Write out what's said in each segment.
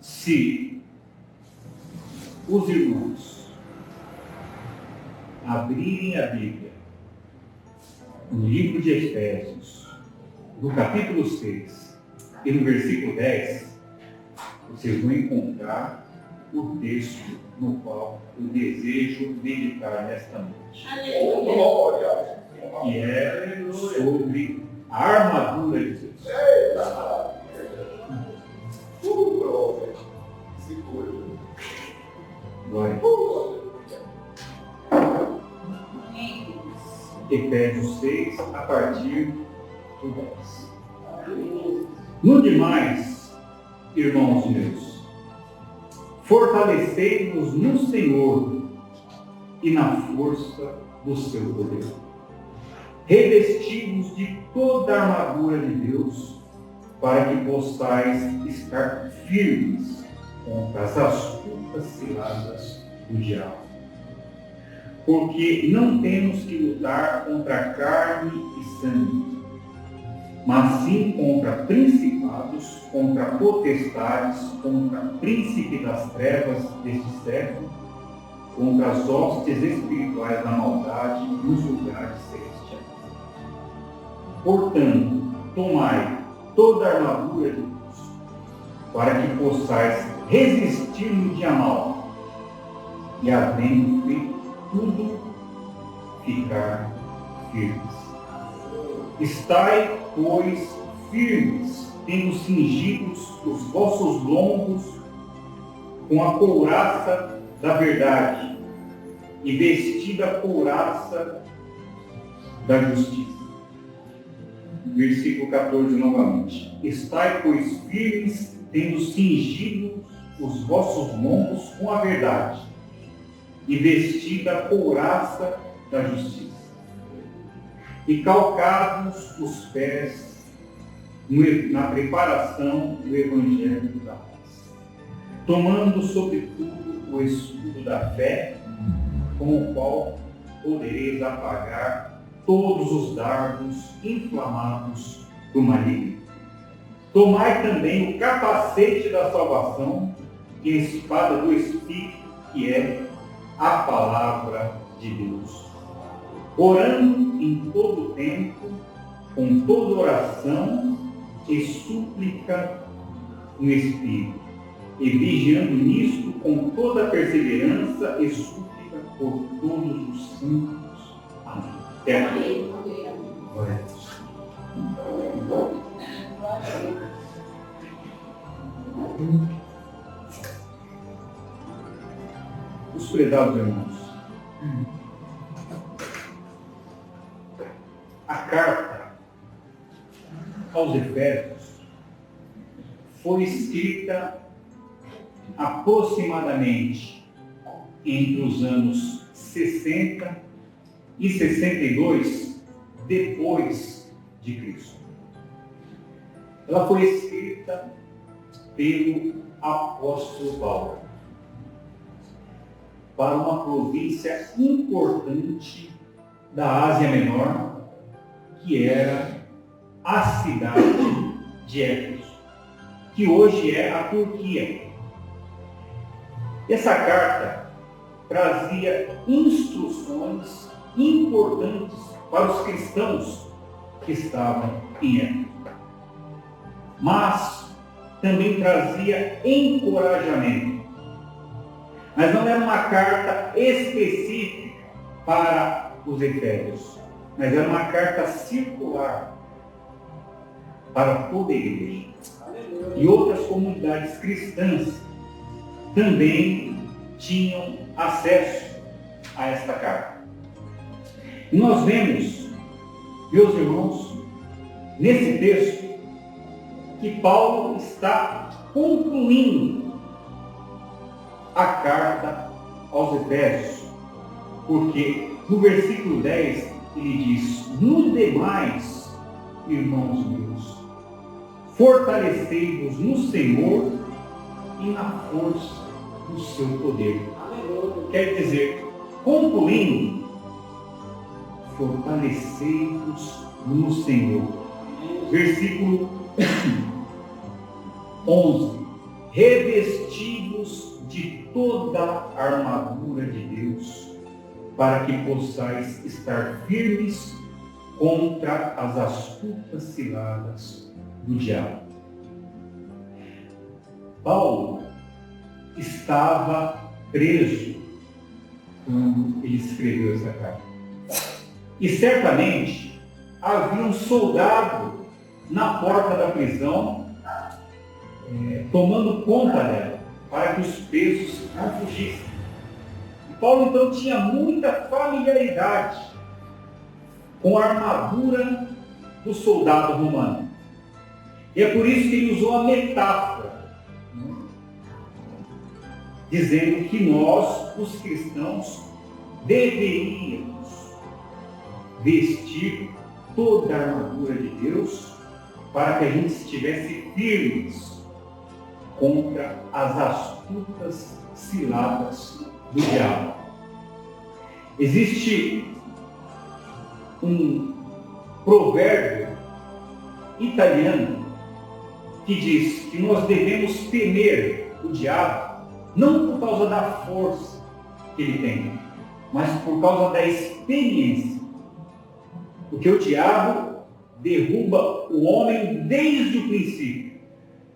Se os irmãos abrirem a Bíblia no livro de Efésios, no capítulo 6 e no versículo 10, vocês vão encontrar o texto no qual eu desejo meditar nesta noite. Aleluia. Que é sobre a armadura de Deus. Glória a Deus. Efésios 6, a partir do 10. No demais, irmãos meus, fortalecei-vos no Senhor e na força do seu poder. Revesti-vos de toda a armadura de Deus, para que possais estar firmes contra as astutas ciladas do diabo. Porque não temos que lutar contra carne e sangue, mas sim contra principados, contra potestades, contra príncipe das trevas deste século, contra as hostes espirituais da maldade nos lugares celestiais. Portanto, tomai toda a armadura de Deus, para que possais resistir no dia mau, e havendo feito tudo, ficar firmes. Estai, pois, firmes, tendo cingidos os vossos lombos com a couraça da verdade, e vestida a couraça da justiça. Versículo 14 novamente. Estai, pois, firmes, tendo cingido os vossos lombos com a verdade, e vestida a couraça da justiça, e calcados os pés na preparação do Evangelho da paz, tomando sobretudo o escudo da fé, com o qual podereis apagar todos os dardos inflamados do maligno. Tomai também o capacete da salvação e a espada do Espírito, que é a palavra de Deus. Orando em todo tempo, com toda oração e súplica no Espírito, e vigiando nisto com toda perseverança e súplica por todos os santos. Amém. Até aqui. Glória a Deus. Os prezados irmãos, a carta aos Efésios foi escrita aproximadamente entre os anos 60 e 62 depois de Cristo. Ela foi escrita pelo apóstolo Paulo para uma província importante da Ásia Menor, que era a cidade de Éfeso, que hoje é a Turquia. Essa carta trazia instruções importantes para os cristãos que estavam em Éfeso, mas também trazia encorajamento. Mas não era uma carta específica para os Efésios, mas era uma carta circular para toda a igreja. E outras comunidades cristãs também tinham acesso a esta carta. E nós vemos, meus irmãos, nesse texto, que Paulo está concluindo a carta aos Efésios, porque no versículo 10 ele diz: no demais, irmãos meus, fortalecei-vos no Senhor e na força do seu poder. Quer dizer, concluindo, fortalecei-vos no Senhor. Versículo 11. revestivos de toda a armadura de Deus, para que possais estar firmes contra as astutas ciladas do diabo. Paulo estava preso quando ele escreveu essa carta. E certamente havia um soldado na porta da prisão, tomando conta dela, para que os presos não fugissem. E Paulo então tinha muita familiaridade com a armadura do soldado romano. E é por isso que ele usou a metáfora, dizendo que nós, os cristãos, deveríamos vestir toda a armadura de Deus para que a gente estivesse firmes contra as astutas ciladas do diabo. Existe um provérbio italiano que diz que nós devemos temer o diabo não por causa da força que ele tem, mas por causa da experiência. Porque o diabo derruba o homem desde o princípio.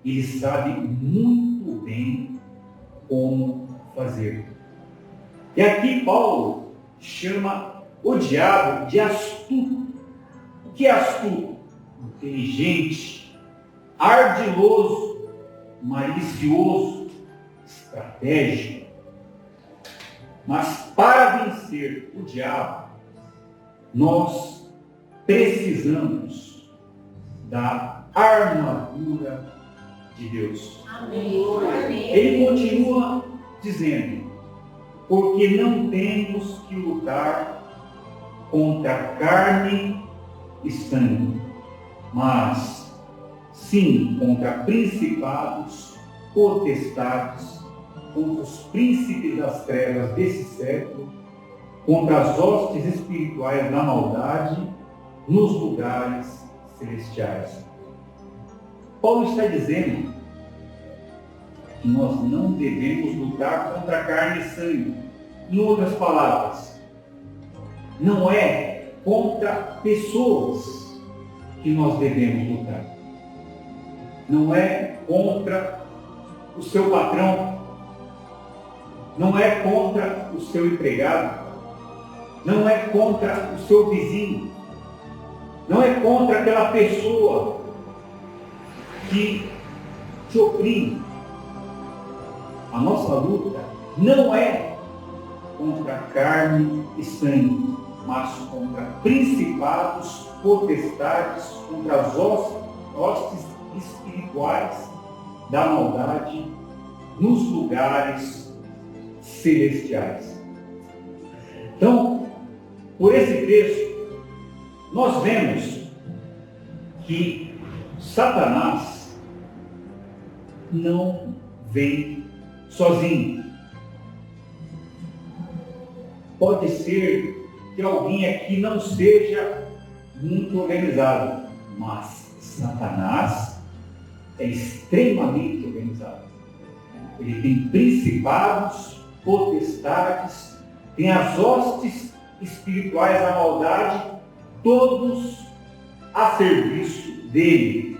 Ele sabe muito bem como fazer. E aqui Paulo chama o diabo de astuto. O que é astuto? Inteligente, ardiloso, malicioso, estratégico. Mas para vencer o diabo, nós precisamos da armadura de Deus. Amém. Ele continua dizendo, porque não temos que lutar contra carne e sangue, mas sim contra principados, potestades, contra os príncipes das trevas desse século, contra as hostes espirituais da maldade nos lugares celestiais. Paulo está dizendo que nós não devemos lutar contra carne e sangue. Em outras palavras, não é contra pessoas que nós devemos lutar. Não é contra o seu patrão. Não é contra o seu empregado. Não é contra o seu vizinho. Não é contra aquela pessoa que te oprime. A nossa luta não é contra carne e sangue, mas contra principados, potestades, contra as hostes espirituais da maldade nos lugares celestiais. Então, por esse texto, nós vemos que Satanás não vem sozinho. Pode ser que alguém aqui não seja muito organizado, mas Satanás é extremamente organizado. Ele tem principados, potestades, tem as hostes espirituais da maldade, todos a serviço dele.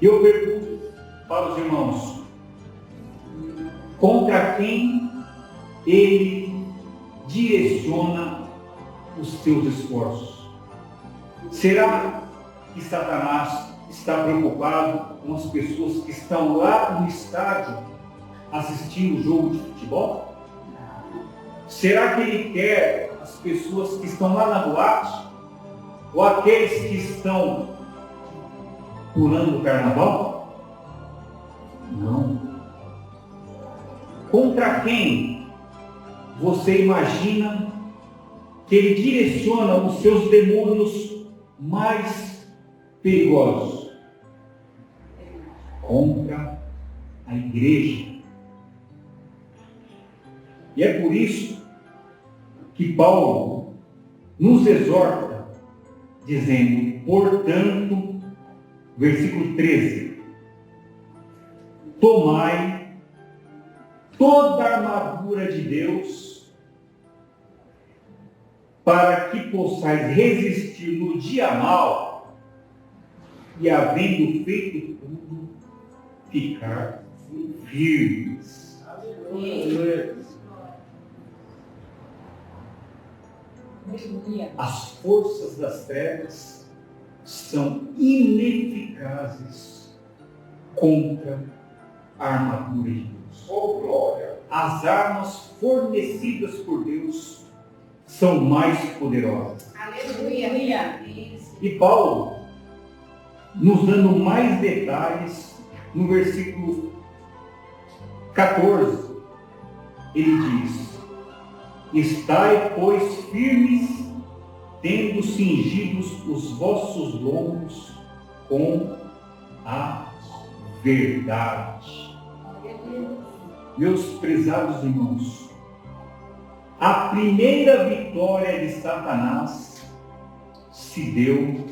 E eu pergunto para os irmãos, contra quem ele direciona os seus esforços? Será que Satanás está preocupado com as pessoas que estão lá no estádio assistindo o jogo de futebol? Será que ele quer as pessoas que estão lá na boate? Ou aqueles que estão pulando o carnaval? Não. Contra quem você imagina que ele direciona os seus demônios mais perigosos? Contra a igreja. E é por isso que Paulo nos exorta, dizendo, portanto, versículo 13, tomai toda a armadura de Deus, para que possais resistir no dia mau e, havendo feito tudo, ficar firmes. As forças das trevas são ineficazes contra a armadura de Deus. Oh, glória. As armas fornecidas por Deus são mais poderosas. Aleluia. E Paulo, nos dando mais detalhes, no versículo 14, ele diz: estai, pois, firmes, tendo cingidos os vossos lombos com a verdade. Meus prezados irmãos, a primeira vitória de Satanás se deu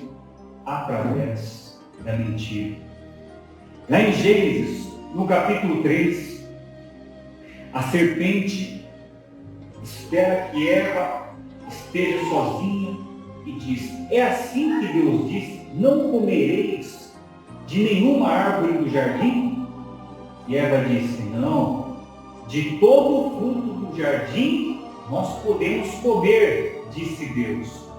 através da mentira. Lá em Gênesis, no capítulo 3, a serpente espera que Eva esteja sozinha e diz: é assim que Deus disse, não comereis de nenhuma árvore do jardim? E Eva disse: não, de todo o fruto do jardim nós podemos comer, disse Deus,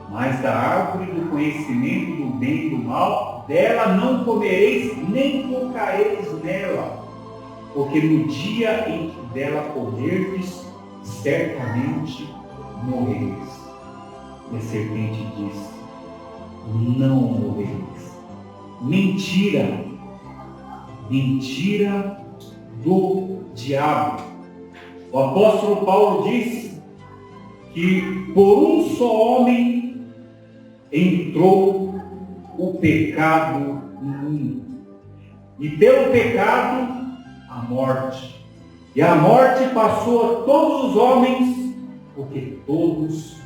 mas da árvore do conhecimento do bem e do mal, dela não comereis, nem tocareis nela, porque no dia em que dela comerdes, certamente morrereis. E a serpente disse: não morrereis. Mentira, mentira do diabo. O apóstolo Paulo diz que por um só homem entrou o pecado no mundo, e pelo pecado a morte, e a morte passou a todos os homens, porque todos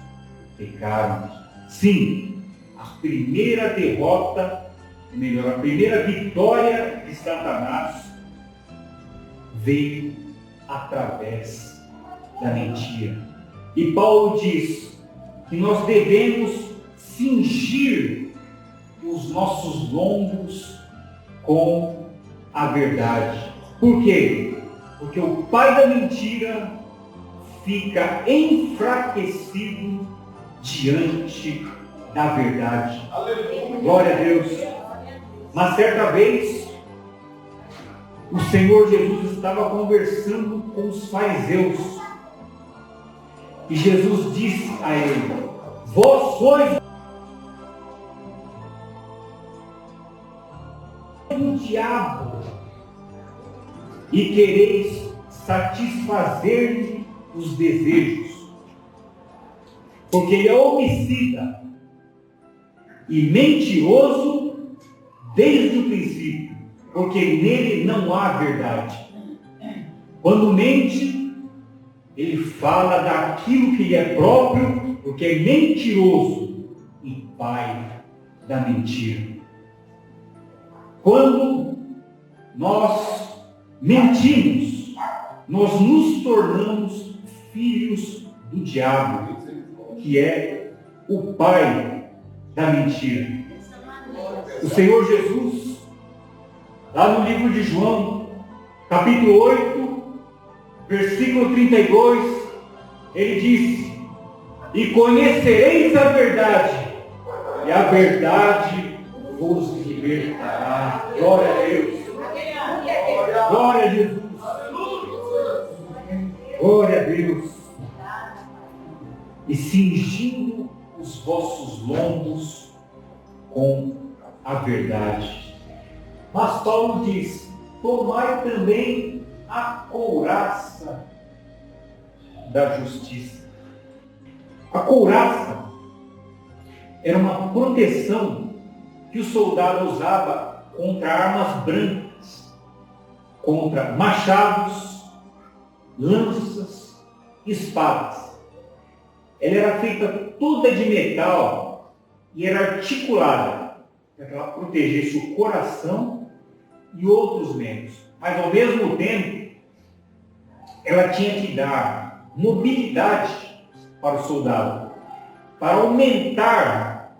pecaram. Sim, a primeira derrota, melhor, a primeira vitória de Satanás veio através da mentira. E Paulo diz que nós devemos cingir os nossos lombos com a verdade. Por quê? Porque o pai da mentira fica enfraquecido diante da verdade. Aleluia. Glória a Deus. Mas certa vez, o Senhor Jesus estava conversando com os fariseus. E Jesus disse a ele: vós sois o diabo e quereis satisfazer-lhe os desejos, porque ele é homicida e mentiroso desde o princípio, porque nele não há verdade. Quando mente, ele fala daquilo que lhe é próprio, porque é mentiroso e pai da mentira. Quando nós mentimos, nós nos tornamos filhos do diabo, que é o pai da mentira. O Senhor Jesus, lá no livro de João, capítulo 8, versículo 32, ele diz: e conhecereis a verdade, e a verdade vos libertará. Glória a Deus. Glória a Jesus. Glória a Deus. E cingindo os vossos lombos com a verdade. Mas Paulo diz: tomai também a couraça da justiça. A couraça era uma proteção que o soldado usava contra armas brancas, contra machados, lanças, espadas. Ela era feita toda de metal e era articulada para que ela protegesse o coração e outros membros. mas ao mesmo tempo ela tinha que dar mobilidade para o soldado, para aumentar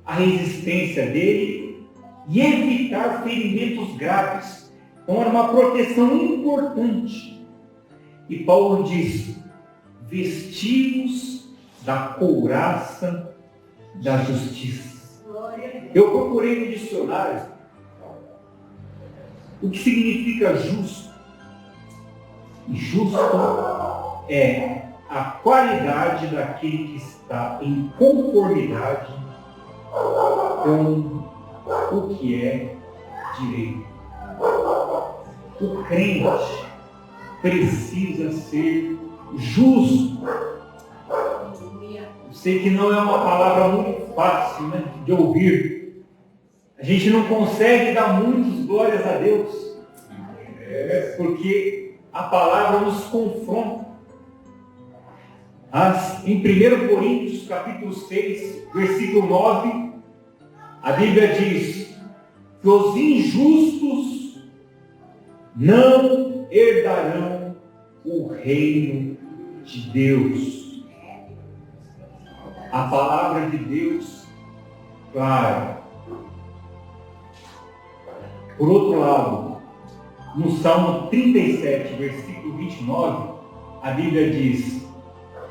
a resistência dele e evitar ferimentos graves. Então era uma proteção importante. E Paulo diz: vestivos da couraça da justiça. Eu procurei no dicionário o que significa justo. Justo é a qualidade daquele que está em conformidade com o que é direito. O crente precisa ser justo. Eu sei que não é uma palavra muito fácil, né, de ouvir. A gente não consegue dar muitas glórias a Deus, porque a palavra nos confronta. Em 1 Coríntios, capítulo 6, versículo 9, a Bíblia diz que os injustos não herdarão o reino de Deus. A palavra de Deus, clara. Por outro lado, no Salmo 37, versículo 29, a Bíblia diz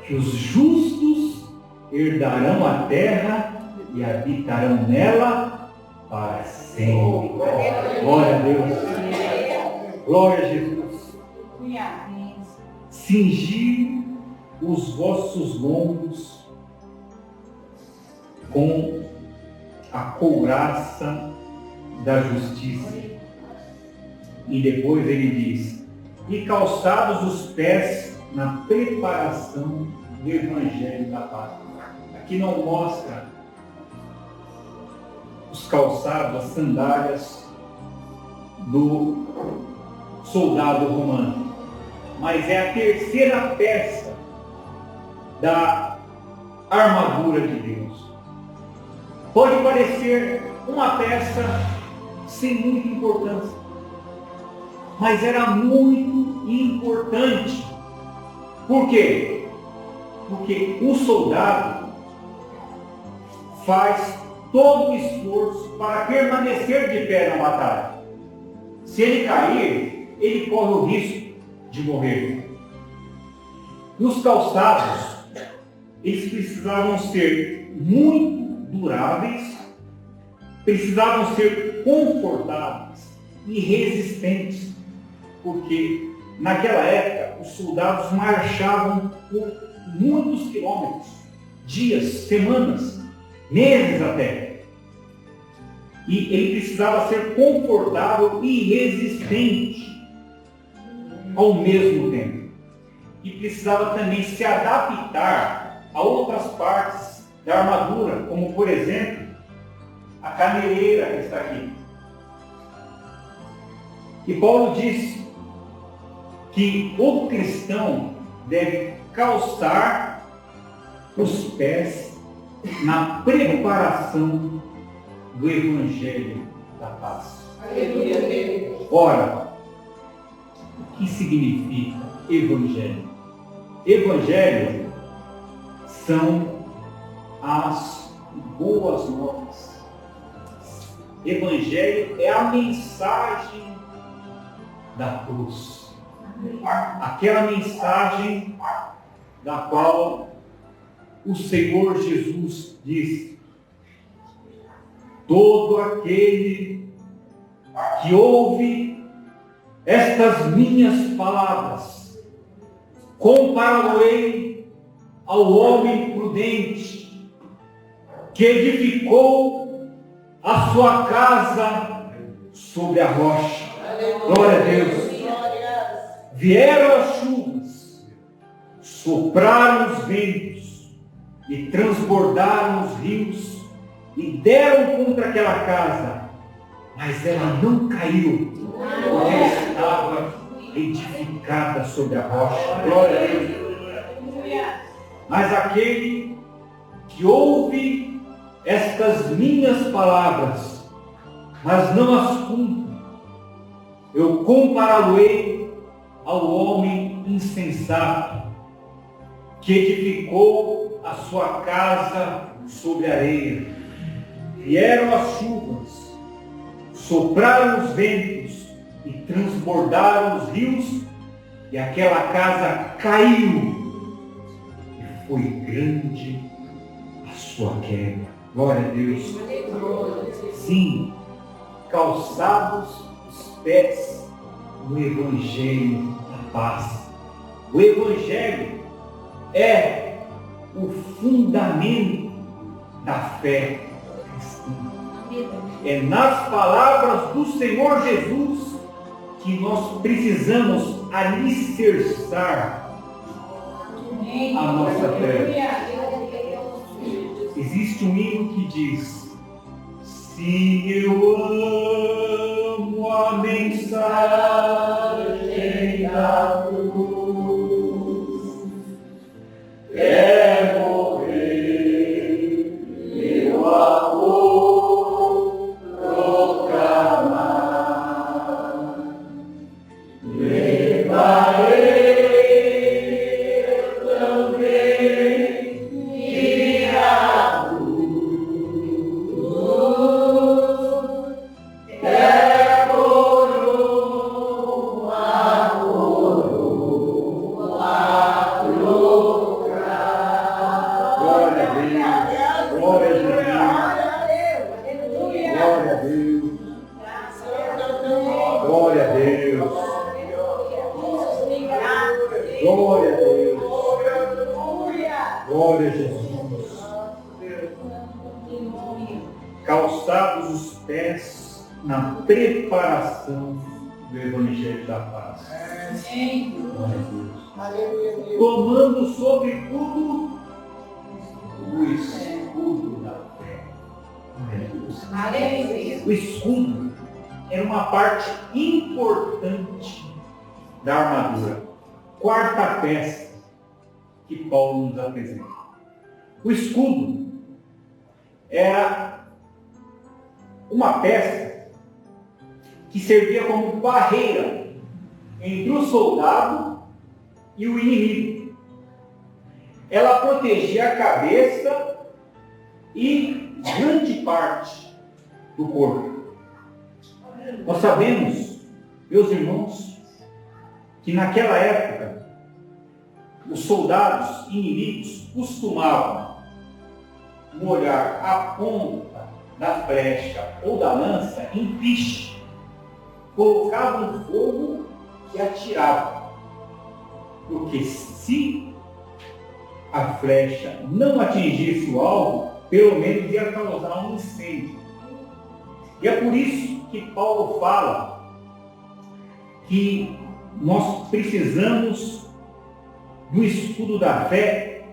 que os justos herdarão a terra e habitarão nela para sempre. Glória a Deus. Glória a Jesus. Cingir os vossos lombos com a couraça da justiça. E depois ele diz: e calçados os pés na preparação do Evangelho da paz. Aqui não mostra os calçados, as sandálias do soldado romano, mas é a terceira peça da armadura de Deus. Pode parecer uma peça sem muita importância, mas era muito importante. Por quê? Porque o soldado faz todo o esforço para permanecer de pé na batalha. Se ele cair, ele corre o risco de morrer. E os calçados, eles precisavam ser muito duráveis, precisavam ser confortáveis e resistentes, porque naquela época os soldados marchavam por muitos quilômetros, dias, semanas, meses até. E ele precisava ser confortável e resistente ao mesmo tempo. E precisava também se adaptar a outras partes da armadura, como por exemplo, a caneleira que está aqui. E Paulo diz que o cristão deve calçar os pés na preparação do Evangelho da paz. Ora, o que significa Evangelho? Evangelho são as boas novas. Evangelho é a mensagem da cruz. Aquela mensagem da qual o Senhor Jesus diz: todo aquele que ouve estas minhas palavras, compará-lo-ei ao homem prudente que edificou a sua casa sobre a rocha. Glória a Deus. Vieram as chuvas, sopraram os ventos e transbordaram os rios e deram contra aquela casa, mas ela não caiu, porque ela estava edificada sobre a rocha. Glória a Deus. Mas aquele que ouve estas minhas palavras, mas não as cumpre, eu compará-lo-ei ao homem insensato, que edificou a sua casa sobre a areia. Vieram as chuvas, sopraram os ventos e transbordaram os rios, e aquela casa caiu, e foi grande a sua queda. Glória a Deus. Sim, calçados os pés no Evangelho da paz. O Evangelho é o fundamento da fé cristã. É nas palavras do Senhor Jesus que nós precisamos alicerçar a nossa fé. Existe um hino que diz: se eu amo a mensagem da cruz, é morrer, meu amor proclamar. Levarei também minha cruz, é coroa, proclamar. Glória a Deus, glória a Jesus, glória a Deus, glória a Deus. Glória a Deus. Glória a Jesus. Calçados os pés na preparação do Evangelho da paz. Glória a Deus. Tomando sobretudo o escudo da fé. Glória a Deus. O escudo era uma parte importante da armadura. Quarta peça que Paulo nos apresenta. O escudo era uma peça que servia como barreira entre o soldado e o inimigo. Ela protegia a cabeça e grande parte do corpo. Nós sabemos, meus irmãos, que naquela época os soldados inimigos costumavam molhar a ponta da flecha ou da lança em piche, colocavam no fogo e atiravam, porque se a flecha não atingisse o alvo, pelo menos ia causar um incêndio. E é por isso que Paulo fala que nós precisamos do escudo da fé,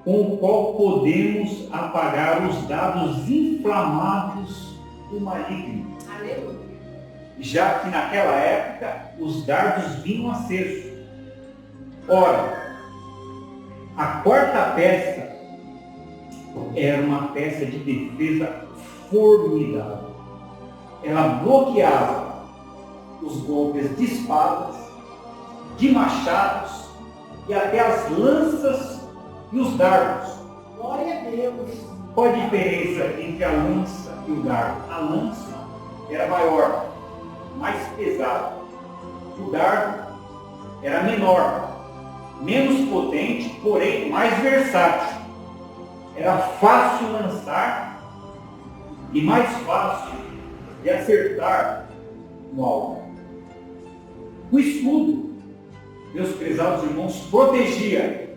com o qual podemos apagar os dardos inflamados do maligno. Aleluia. Já que naquela época os dardos vinham acesos. Ora, a quarta peça era uma peça de defesa formidável. Ela bloqueava os golpes de espadas, de machados e até as lanças e os dardos. Glória a Deus. Qual a diferença entre a lança e o dardo? A lança era maior, mais pesada. O dardo era menor, menos potente, porém mais versátil. Era fácil lançar e mais fácil de acertar no alvo. O escudo, meus prezados irmãos, protegia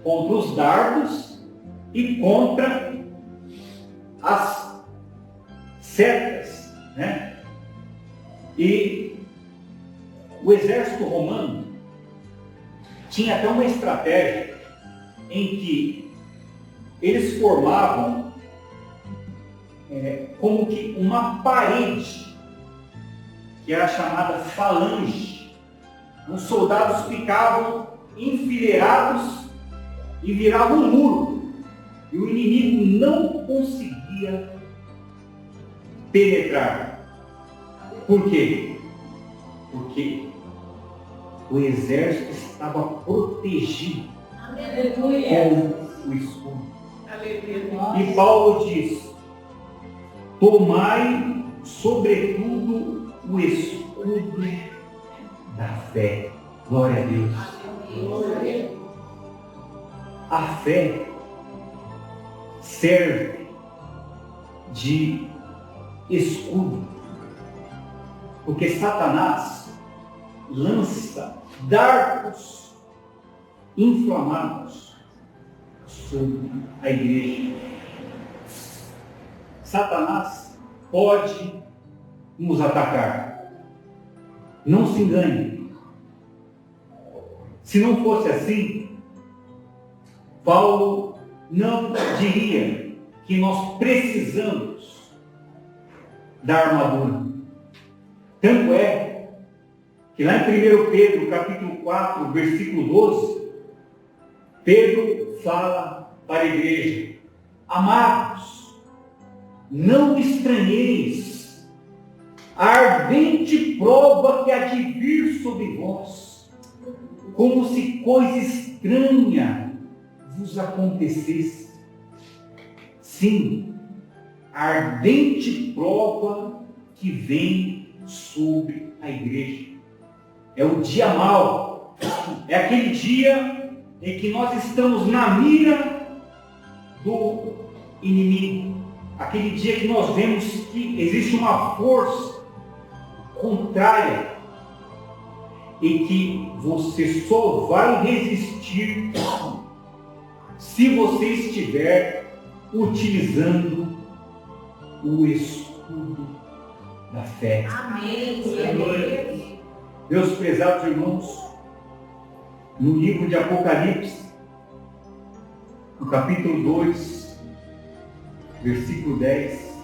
contra os dardos e contra as setas, né? E o exército romano tinha até uma estratégia em que eles formavam como que uma parede, que era chamada falange. Os soldados ficavam enfileirados e viravam um muro, e o inimigo não conseguia penetrar. Por quê? Porque o exército estava protegido com o escudo. E Paulo diz: tomai sobretudo o escudo da fé. Glória a Deus. A fé serve de escudo, porque Satanás lança dardos inflamados sobre a igreja. Satanás pode nos atacar. Não se engane. Se não fosse assim, Paulo não diria que nós precisamos da armadura. Tanto é que lá em 1 Pedro, capítulo 4, versículo 12, Pedro fala para a igreja: amados, não estranheis a ardente prova que há de vir sobre vós, como se coisa estranha vos acontecesse. Sim, a ardente prova que vem sobre a igreja. É o dia mau. É aquele dia em que nós estamos na mira do inimigo. Aquele dia que nós vemos que existe uma força contrária e que você só vai resistir se você estiver utilizando o escudo da fé. Amém. Meus prezados irmãos, no livro de Apocalipse, no capítulo 2, versículo 10,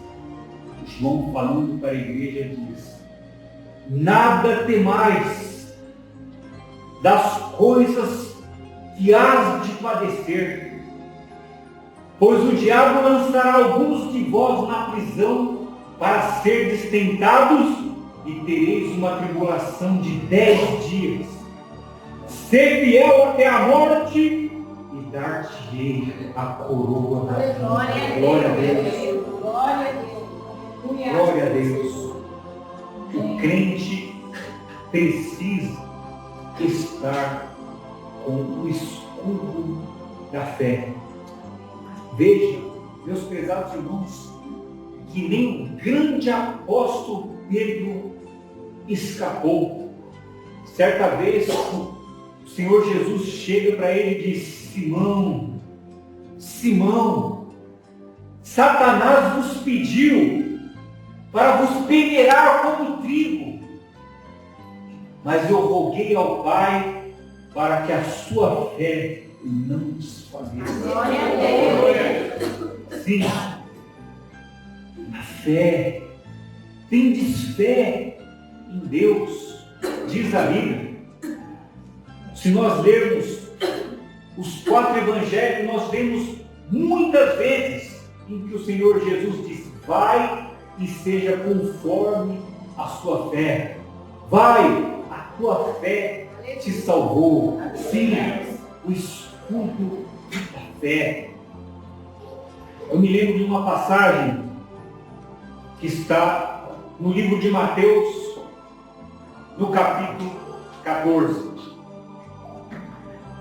João, falando para a igreja, diz: nada temais das coisas que hás de padecer, pois o diabo lançará alguns de vós na prisão para serdes tentados, e tereis uma tribulação de 10 dias. Ser fiel até a morte, e dar-te-ei a coroa da vida. Glória a Deus. Glória a Deus. Glória a Deus. O crente precisa estar com o escudo da fé. Veja, meus prezados irmãos, que nem o grande apóstolo Pedro escapou. Certa vez, o Senhor Jesus chega para ele e diz: Simão, Simão, Satanás vos pediu para vos peneirar como trigo, mas eu roguei ao Pai para que a sua fé não desfaleça. Glória a Deus. Sim, a fé, tendes fé em Deus, diz a Bíblia. Se nós lermos os 4 evangelhos, nós vemos muitas vezes em que o Senhor Jesus diz: vai e seja conforme a sua fé. Vai, a tua fé te salvou. Sim, o escudo da fé. Eu me lembro de uma passagem que está no livro de Mateus, no capítulo 14.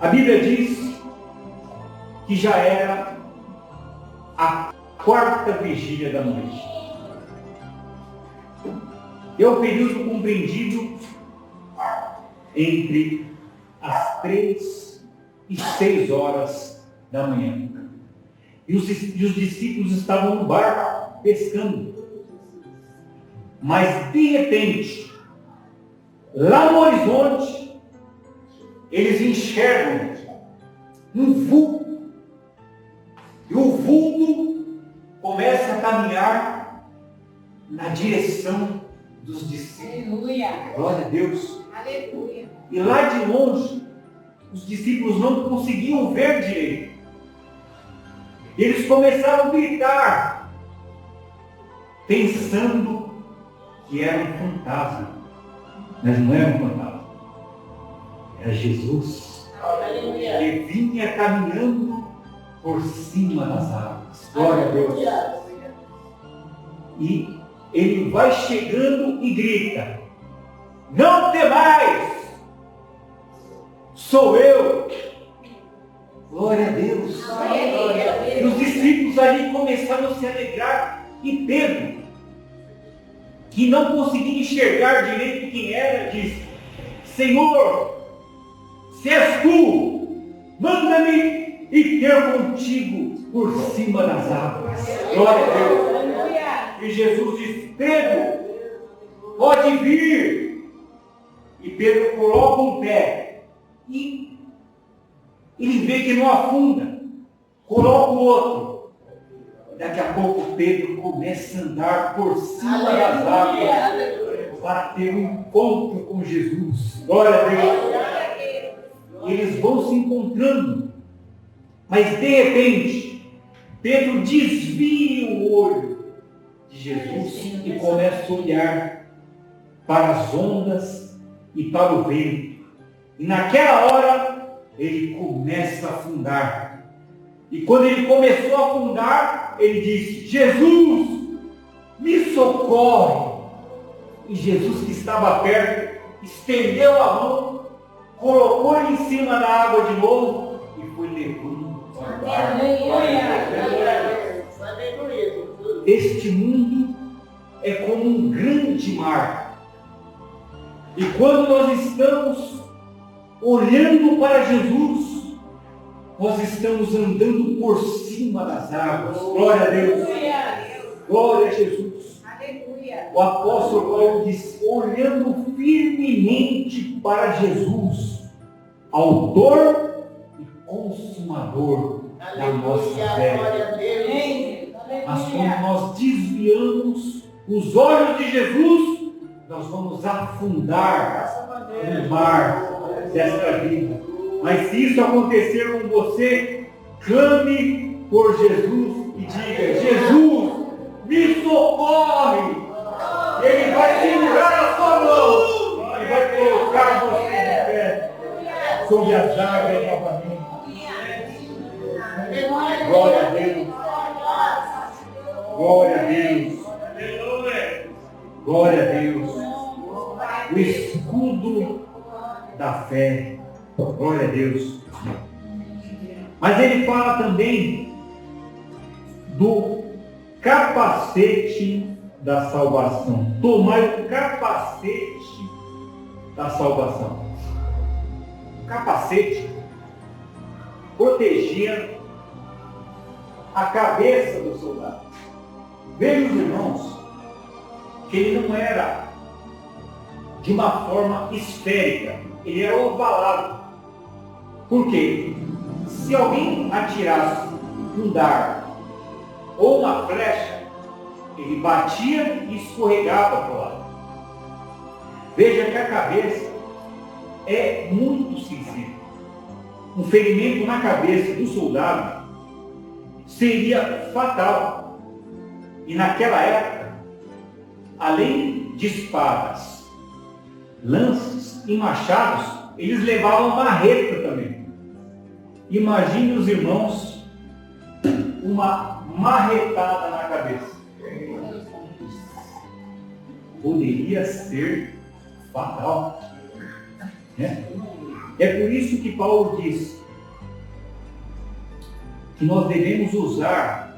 A Bíblia diz que já era a 4ª vigília da noite. É o período compreendido entre as 3 e 6 horas da manhã. E os discípulos estavam no barco pescando. Mas de repente, lá no horizonte, eles enxergam um vulto. E o vulto começa a caminhar na direção dos discípulos. Aleluia. Glória a Deus. Aleluia. E lá de longe, os discípulos não conseguiam ver direito. Eles começaram a gritar, pensando que era um fantasma. Mas não era um fantasma. Era Jesus. Ele vinha caminhando por cima das águas. Glória a Deus. E ele vai chegando e grita: não temais, sou eu. Glória a Deus. E os discípulos ali começaram a se alegrar. E Pedro, que não conseguia enxergar direito quem era, disse: Senhor, se és tu, manda-me e ter contigo por cima das águas. Glória a Deus. E Jesus disse: Pedro, pode vir. E Pedro coloca um pé e ele vê que não afunda, coloca o outro. Daqui a pouco Pedro começa a andar por cima das águas para ter um encontro com Jesus. Glória a Deus. E eles vão se encontrando, mas de repente Pedro desvia o olho de Jesus e começa a olhar para as ondas e para o vento. E naquela hora ele começa a afundar. E quando ele começou a afundar, ele disse: Jesus, me socorre. E Jesus, que estava perto, estendeu a mão, colocou ele em cima da água de novo e foi levando para o barco. Este mundo é como um grande mar. E quando nós estamos olhando para Jesus, nós estamos andando por cima das águas. Glória a Deus. Glória a Jesus. O apóstolo Paulo diz: olhando firmemente para Jesus, autor e consumador da nossa fé. Mas quando nós desviamos os olhos de Jesus, nós vamos afundar no mar desta vida. Mas se isso acontecer com você, clame por Jesus e diga: Jesus, me socorre. Ele vai segurar a sua mão e vai colocar você de pé sobre as águas novamente. Glória a Deus. Glória a Deus. Glória a Deus. O escudo da fé. Glória a Deus. Mas ele fala também do capacete da salvação. Tomai o capacete da salvação. O capacete protegia a cabeça do soldado. Vejam, irmãos, que ele não era de uma forma esférica, ele era ovalado. Por quê? Se alguém atirasse um dardo ou uma flecha, ele batia e escorregava para o lado. Veja que a cabeça é muito sensível. Um ferimento na cabeça do soldado seria fatal. E naquela época, além de espadas, lanças e machados, eles levavam marreta também. Imagine os irmãos uma marretada na cabeça. Poderia ser fatal. Né? É por isso que Paulo diz que nós devemos usar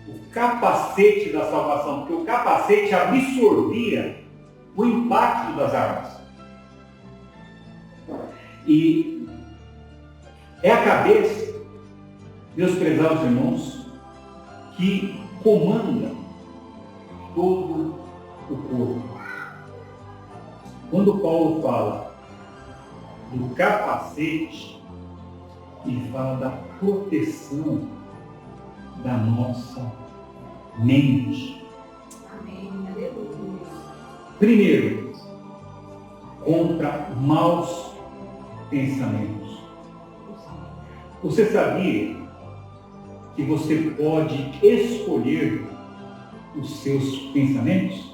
o capacete da salvação, porque o capacete absorvia o impacto das armas. E é a cabeça, meus prezados irmãos, que comanda todo o corpo. Quando Paulo fala do capacete, ele fala da proteção da nossa mente. Primeiro, contra maus pensamentos. Você sabia que você pode escolher os seus pensamentos?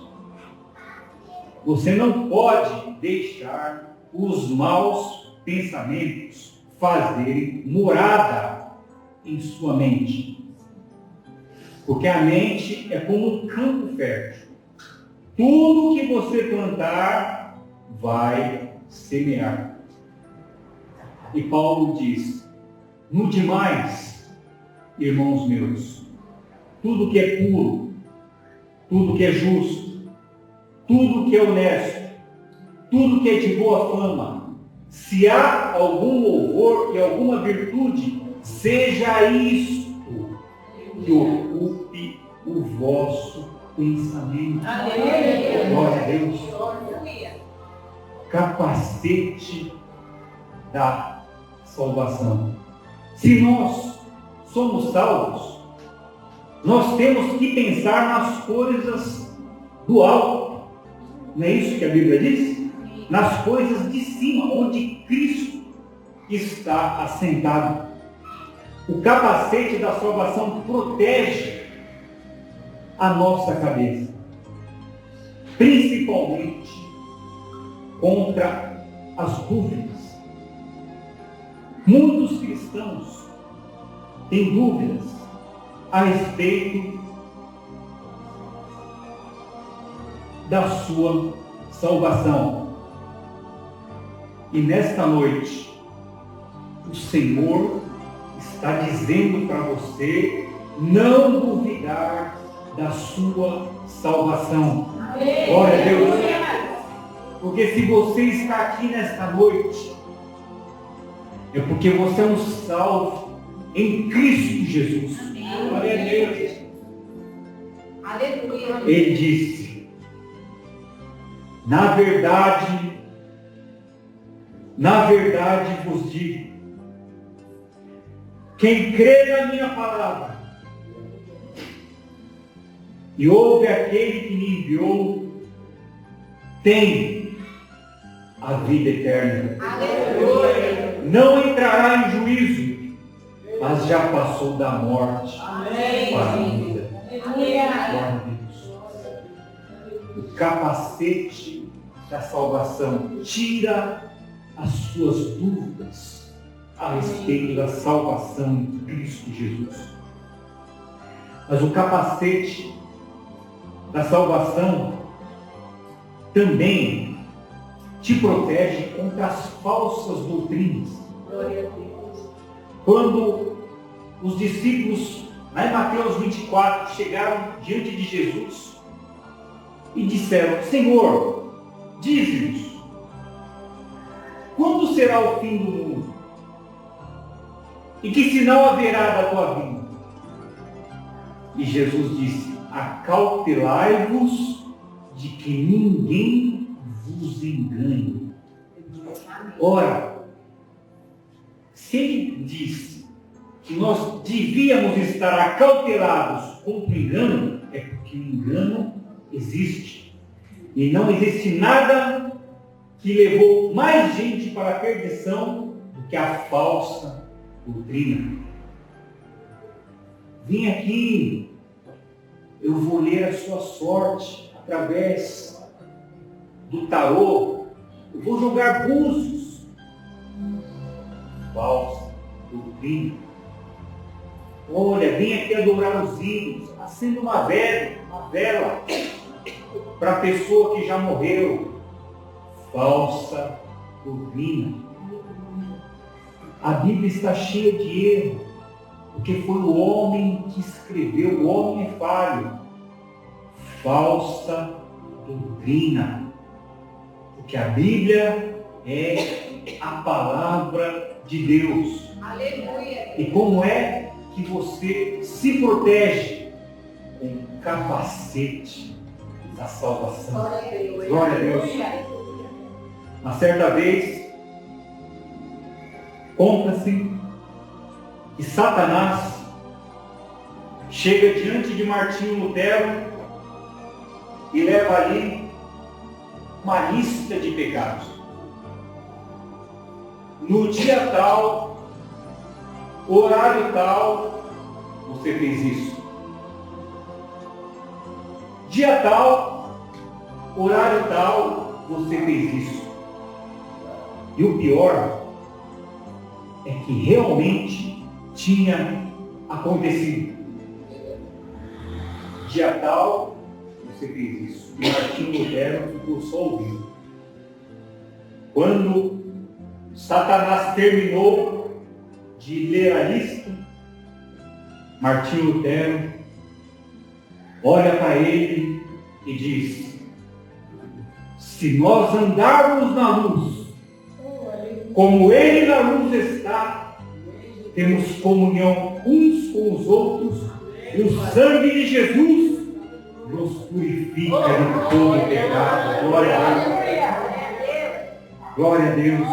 Você não pode deixar os maus pensamentos fazerem morada em sua mente. Porque a mente é como um campo fértil. Tudo que você plantar vai semear. E Paulo diz: no demais, irmãos meus, tudo que é puro, tudo que é justo, tudo que é honesto, tudo que é de boa fama, se há algum louvor e alguma virtude, seja isto que ocupe o vosso pensamento. Glória a Deus. Capacete da salvação. Se nós somos salvos, nós temos que pensar nas coisas do alto. Não é isso que a Bíblia diz? Nas coisas de cima, onde Cristo está assentado. O capacete da salvação protege a nossa cabeça, principalmente contra as dúvidas. Muitos cristãos têm dúvidas a respeito da sua salvação. E nesta noite, o Senhor está dizendo para você não duvidar da sua salvação. Glória a Deus. Porque se você está aqui nesta noite, é porque você é um salvo em Cristo Jesus. Glória a Deus. Aleluia. Ele disse: na verdade vos digo, quem crê na minha palavra e ouve aquele que me enviou, tem a vida eterna. Aleluia. Não entrará em juízo, mas já passou da morte para a vida. Glória a Deus. O capacete da salvação tira as suas dúvidas a respeito da salvação em Cristo Jesus. Mas o capacete da salvação também te protege contra as falsas doutrinas. Glória a Deus. Quando os discípulos, lá em Mateus 24, chegaram diante de Jesus e disseram: Senhor, dize-nos, quando será o fim do mundo? E que sinal haverá da tua vinda? E Jesus disse: acautelai-vos de que ninguém vos engane. Ora, se ele disse que nós devíamos estar acautelados contra o engano, é porque o engano existe. E não existe nada que levou mais gente para a perdição do que a falsa doutrina. Vem aqui, eu vou ler a sua sorte através do tarô, eu vou jogar búzios. Falsa doutrina. Olha, vem aqui adorar os ídolos, acenda uma vela para a pessoa que já morreu. Falsa doutrina. A Bíblia está cheia de erro, porque foi o homem que escreveu, o homem é falho. Falsa doutrina. Porque a Bíblia é a palavra de Deus. Aleluia. E como é que você se protege? Com o capacete da salvação. Glória a Deus. Glória a Deus. Uma certa vez, conta-se que Satanás chega diante de Martinho Lutero e leva ali uma lista de pecados. No dia tal, horário tal, você fez isso. Dia tal, horário tal, você fez isso. E o pior é que realmente tinha acontecido. Dia tal, você fez isso. E Martinho Lutero ficou só ouvindo. Quando Satanás terminou de ler a lista, Martinho Lutero olha para ele e diz: se nós andarmos na luz, como ele na luz está, temos comunhão uns com os outros, e o sangue de Jesus nos purifica de todo pecado. Glória a Deus. Glória a Deus.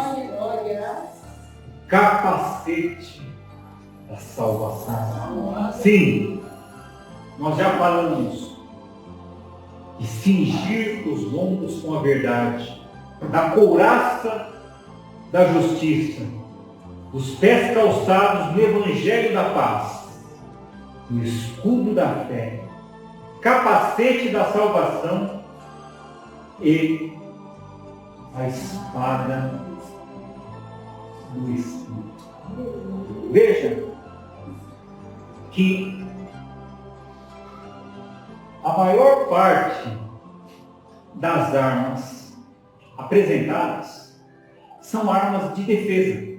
Capacete da salvação. Sim, nós já falamos de cingir os lombos com a verdade, da couraça da justiça, os pés calçados no evangelho da paz, o escudo da fé, capacete da salvação e a espada do Espírito. Veja que a maior parte das armas apresentadas são armas de defesa.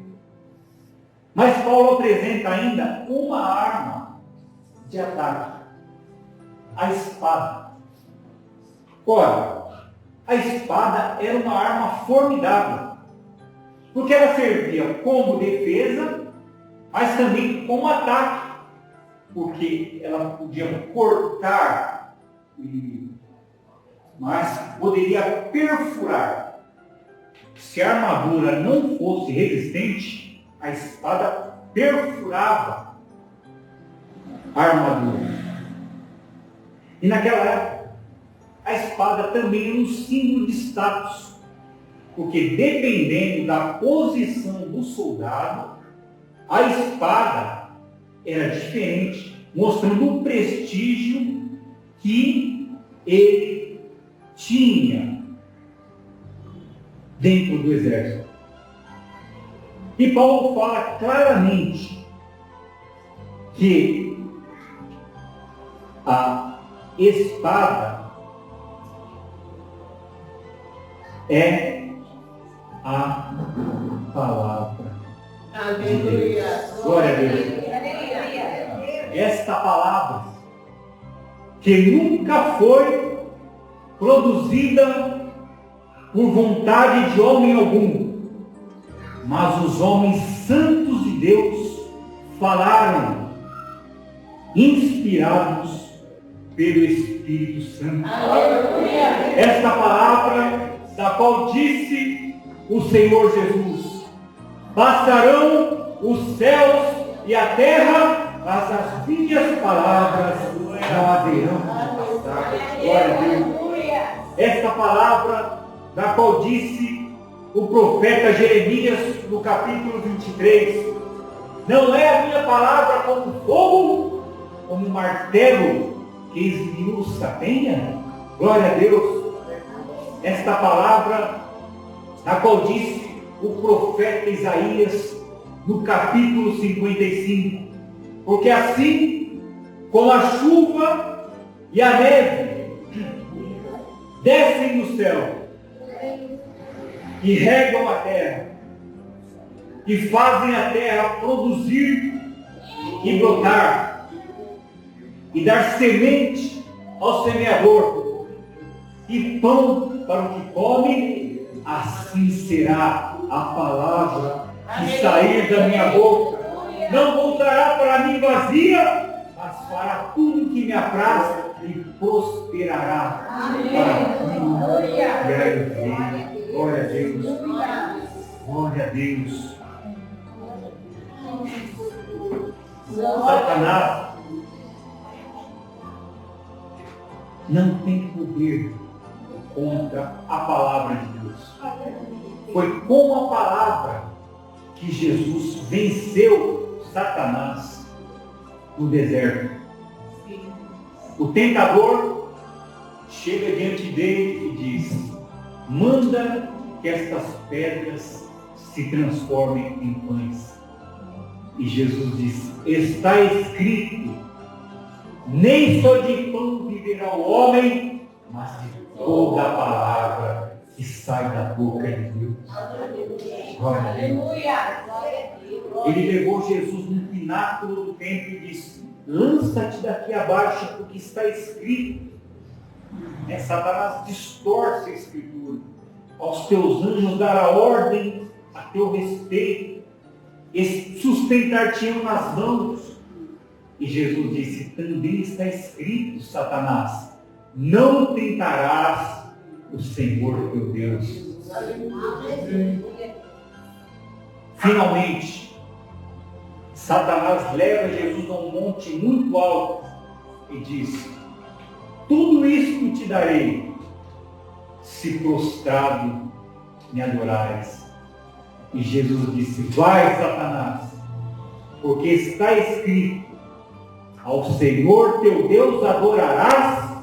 Mas Paulo apresenta ainda uma arma de ataque: a espada. Ora, a espada era uma arma formidável, porque ela servia como defesa, mas também como ataque, porque ela podia cortar o inimigo, mas poderia perfurar. Se a armadura não fosse resistente, a espada perfurava a armadura. E naquela época, a espada também era um símbolo de status, porque dependendo da posição do soldado, a espada era diferente, mostrando o prestígio que ele tinha dentro do exército. E Paulo fala claramente que a espada é a palavra. Aleluia. Glória a Deus. Esta palavra que nunca foi produzida por vontade de homem algum, mas os homens santos de Deus falaram, inspirados pelo Espírito Santo. Aleluia. Esta palavra da qual disse o Senhor Jesus: passarão os céus e a terra, mas as minhas palavras não haverão de passar. Glória a Deus. Esta palavra da qual disse o profeta Jeremias no capítulo 23: não é a minha palavra como fogo, como martelo que esmiuça a penha. Glória a Deus. Esta palavra da qual disse o profeta Isaías no capítulo 55: porque assim como a chuva e a neve descem do céu e regam a terra e fazem a terra produzir e brotar e dar semente ao semeador e pão para o que come, assim será a palavra que sair da minha boca. Não voltará para mim vazia, mas fará tudo que me apraz e prosperará para mim. Glória a Deus. Glória a Deus. Satanás não tem poder contra a palavra de Deus. Foi com a palavra que Jesus venceu Satanás no deserto. O tentador chega diante dele e diz: manda que estas pedras se transformem em pães. E Jesus diz: está escrito, nem só de pão viverá o homem, mas de toda a palavra que sai da boca de Deus. Glória a Deus. Ele levou Jesus no pináculo do templo e disse: lança-te daqui abaixo, porque está escrito. Satanás distorce a Escritura. Aos teus anjos dará ordem a teu respeito, e sustentar-te-ão nas mãos. E Jesus disse: também está escrito, Satanás, não tentarás o Senhor teu Deus. Finalmente, Satanás leva Jesus a um monte muito alto e diz: tudo isto te darei, se prostrado me adorares. E Jesus disse: vai, Satanás, porque está escrito, ao Senhor teu Deus adorarás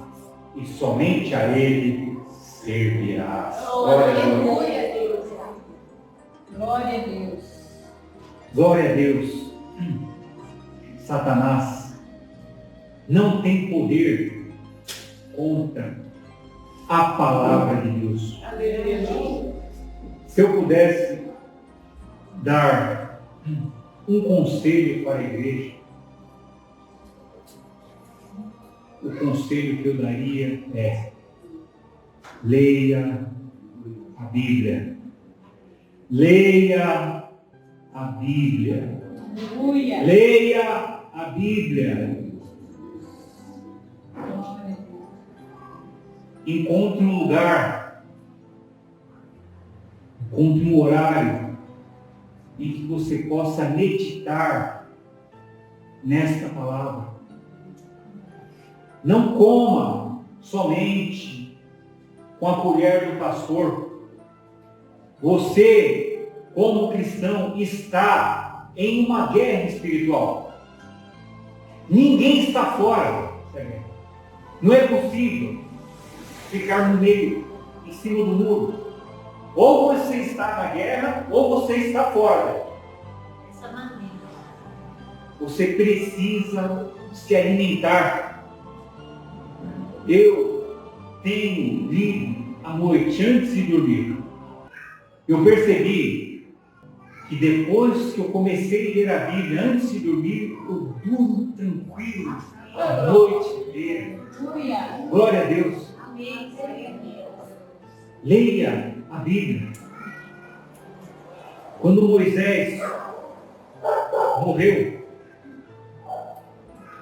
e somente a Ele servirás. Glória a Deus. Glória a Deus. Glória a Deus. Satanás não tem poder contra a palavra de Deus. Se eu pudesse dar um conselho para a igreja, o conselho que eu daria é: leia a Bíblia. Leia a Bíblia. Aleluia. Leia a Bíblia. Encontre um lugar, encontre um horário em que você possa meditar nesta palavra. Não coma somente com a colher do pastor. Você, como cristão, está em uma guerra espiritual. Ninguém está fora dessa guerra. Não é possível ficar no meio, em cima do muro. Ou você está na guerra, ou você está fora. Você precisa se alimentar. Eu tenho lido à noite antes de dormir. Eu percebi que depois que eu comecei a ler a Bíblia antes de dormir, eu durmo tranquilo a noite inteira. Glória a Deus. Leia a Bíblia. Quando Moisés morreu,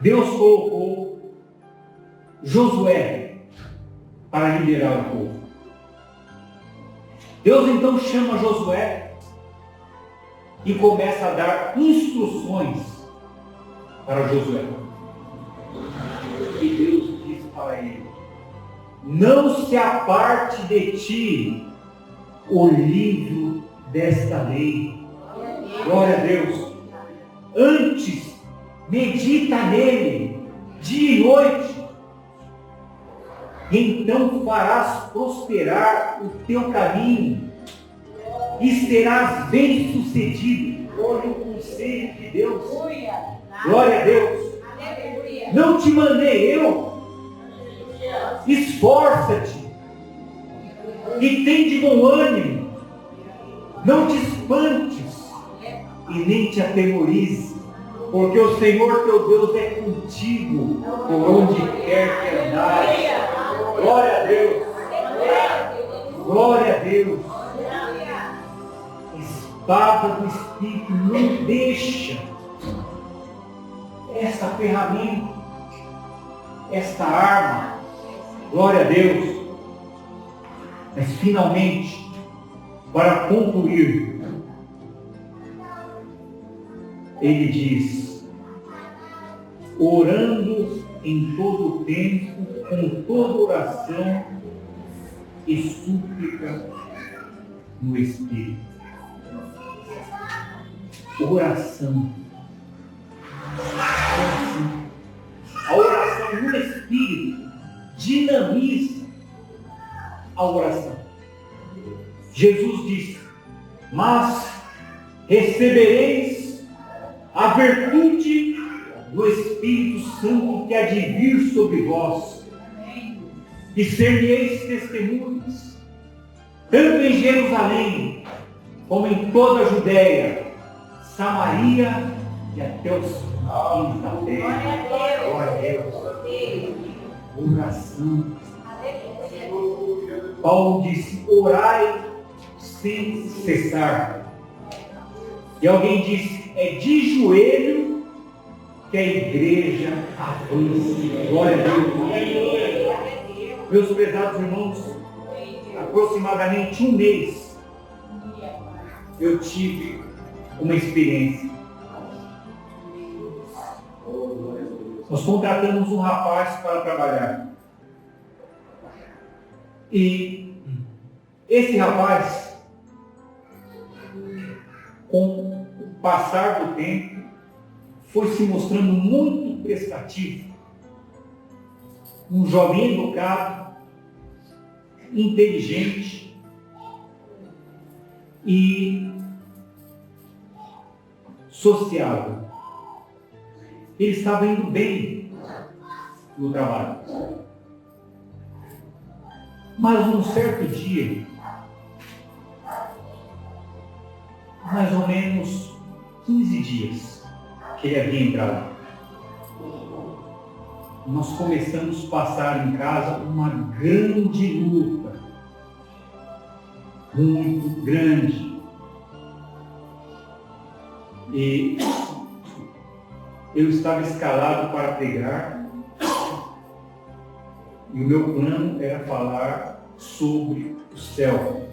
Deus colocou Josué para liderar o povo. Deus então chama Josué e começa a dar instruções para Josué. E Deus diz para ele: não se aparte de ti o livro desta lei. Glória a Deus. Antes, medita nele dia e noite. Então farás prosperar o teu caminho e serás bem-sucedido. Olha o conselho de Deus. Glória a Deus. Não te mandei eu? Esforça-te e tem de bom ânimo. Não te espantes e nem te atemorize, porque o Senhor teu Deus é contigo por onde quer que andares. Glória a Deus. Glória a Deus. Espada do Espírito, não deixa essa ferramenta, esta arma. Glória a Deus. Mas finalmente, para concluir, ele diz: orando em todo o tempo, com toda oração e súplica no Espírito. Oração. A oração no Espírito dinamiza a oração. Jesus disse: mas recebereis a virtude do Espírito Santo que há de vir sobre vós, e ser-me-eis testemunhas, tanto em Jerusalém, como em toda a Judéia, Samaria e até os fins da terra. Glória a Deus. Oração. Paulo disse: orai sem cessar. E alguém disse: é de joelho que a igreja avança. Glória a Deus. Meus prezados irmãos, aproximadamente um mês eu tive uma experiência. Nós contratamos um rapaz para trabalhar. E esse rapaz, com o passar do tempo, foi se mostrando muito prestativo. Um jovem educado, inteligente e sociável. Ele estava indo bem no trabalho. Mas num certo dia, mais ou menos 15 dias que ele havia entrado, nós começamos a passar em casa uma grande luta, muito grande. E eu estava escalado para pregar, e o meu plano era falar sobre o céu.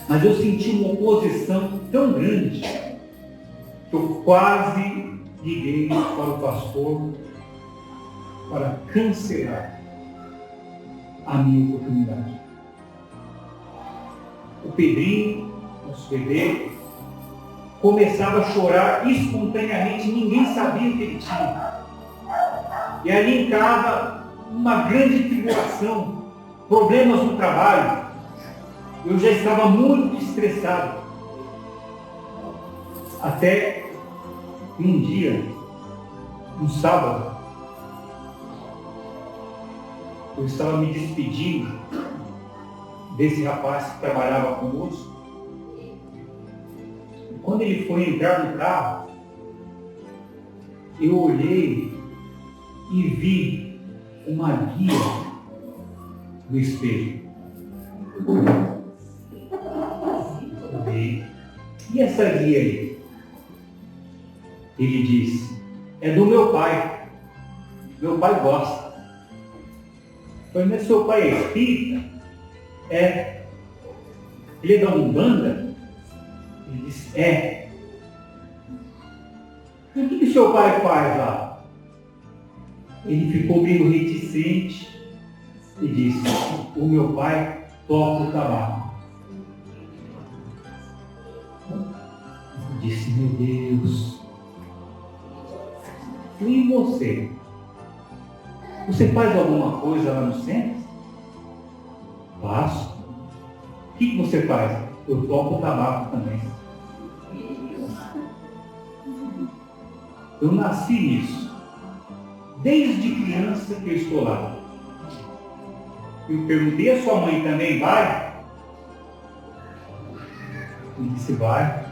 Mas eu senti uma oposição tão grande que eu quase liguei para o pastor para cancelar a minha oportunidade. O Pedrinho, nosso bebê, começava a chorar espontaneamente, ninguém sabia o que ele tinha. E ali em casa, uma grande tribulação, problemas no trabalho. Eu já estava muito estressado. Até um dia, um sábado, eu estava me despedindo desse rapaz que trabalhava conosco. E quando ele foi entrar no carro, eu olhei e vi uma guia no espelho. E essa guia aí? Ele disse: é do meu pai. Meu pai gosta. Eu falei: mas seu pai é espírita? É. Ele é da Umbanda? Ele disse: é. E o que seu pai faz lá? Ele ficou meio reticente e disse: o meu pai toca o tabaco. Eu disse: meu Deus. E você? Você faz alguma coisa lá no centro? Faço. O que você faz? Eu toco o tabaco também. Eu nasci nisso. Desde criança que eu estou lá. Eu perguntei: a sua mãe também vai? Ele disse: vai.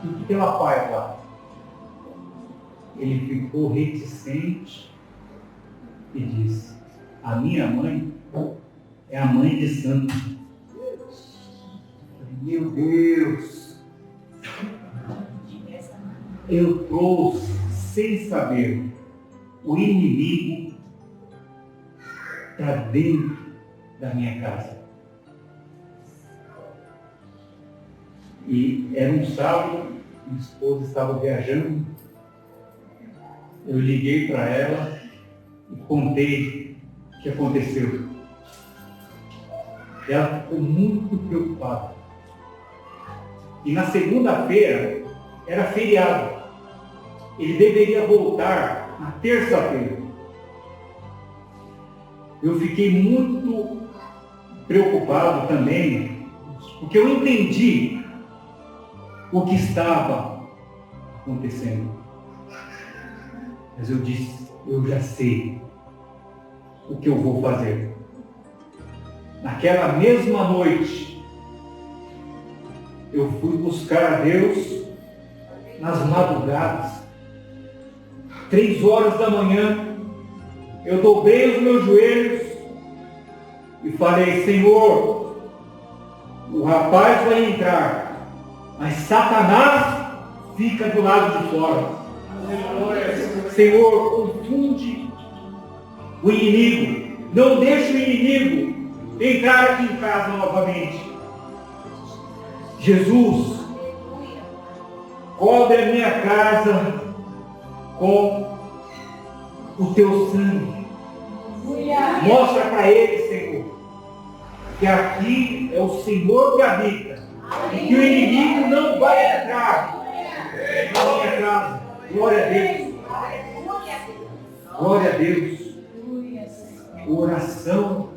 E o que ela faz lá? Ele ficou reticente e disse: a minha mãe é a mãe de santo. Meu Deus! Eu trouxe, sem saber, o inimigo para dentro da minha casa. E era um sábado, minha esposa estava viajando. Eu liguei para ela e contei o que aconteceu. Ela ficou muito preocupada. E na segunda-feira era feriado. Ele deveria voltar na terça-feira. eu fiquei muito preocupado também, porque eu entendi o que estava acontecendo. Mas eu disse, eu já sei o que eu vou fazer. Naquela mesma noite, eu fui buscar a Deus nas madrugadas. 3 horas da manhã, eu dobrei os meus joelhos e falei, Senhor, o rapaz vai entrar, mas Satanás fica do lado de fora. Senhor, confunde o inimigo. Não deixe o inimigo entrar aqui em casa novamente. Jesus, cobre a minha casa com o teu sangue. Mostra para ele, Senhor, que aqui é o Senhor que habita e que o inimigo não vai entrar na minha casa. Glória a Deus. Glória a Deus. Oração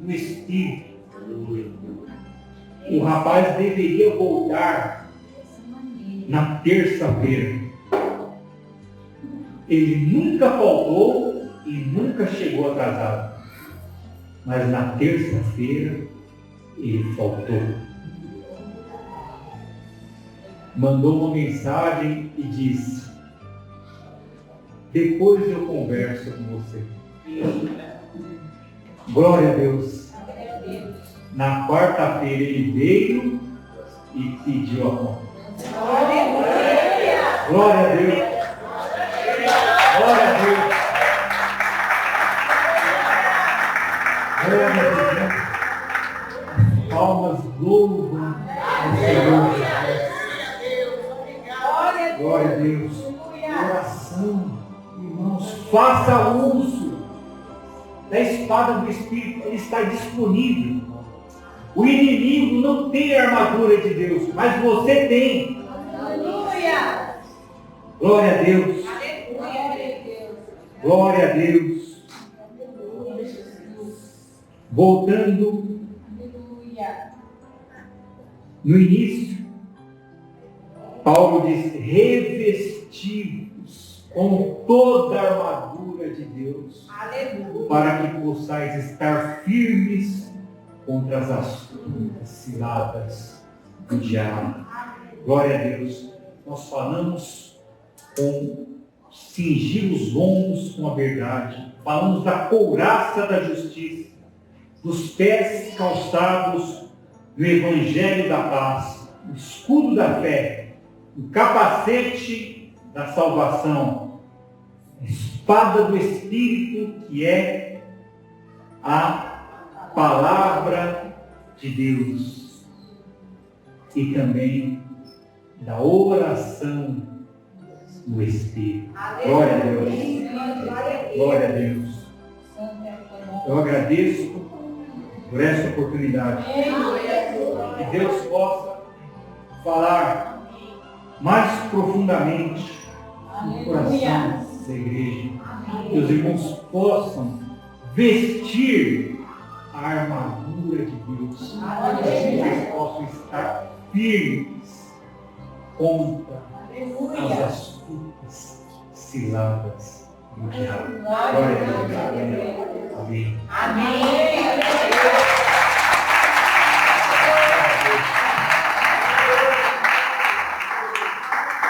no Espírito. O rapaz deveria voltar na terça-feira. Ele nunca faltou e nunca chegou atrasado. Mas na terça-feira ele faltou. Mandou uma mensagem e disse, depois eu converso com você. Glória a Deus. Na quarta-feira ele veio e pediu a conta. Glória a Deus. Glória a Deus. Glória a Deus. Palmas louvam ao Senhor. Glória a Deus. Oração, irmãos, faça uso da espada do Espírito, ele está disponível. O inimigo não tem a armadura de Deus, mas você tem. Aleluia! Glória a Deus. Glória a Deus. Voltando no início, Paulo diz, revestivos com toda a armadura de Deus, para que possais estar firmes contra as astutas ciladas do diabo. Glória a Deus. Nós falamos com cingir os lombos com a verdade. Falamos da couraça da justiça, dos pés calçados no Evangelho da paz, o escudo da fé, o capacete da salvação, a espada do Espírito, que é a palavra de Deus, e também da oração no Espírito. Glória a Deus. Glória a Deus. Eu agradeço por essa oportunidade. Que Deus possa falar mais profundamente no coração da igreja. Que os irmãos possam vestir a armadura de Deus. Que eles possam estar firmes contra as astutas ciladas do diabo. Glória a Deus. Amém. Amém.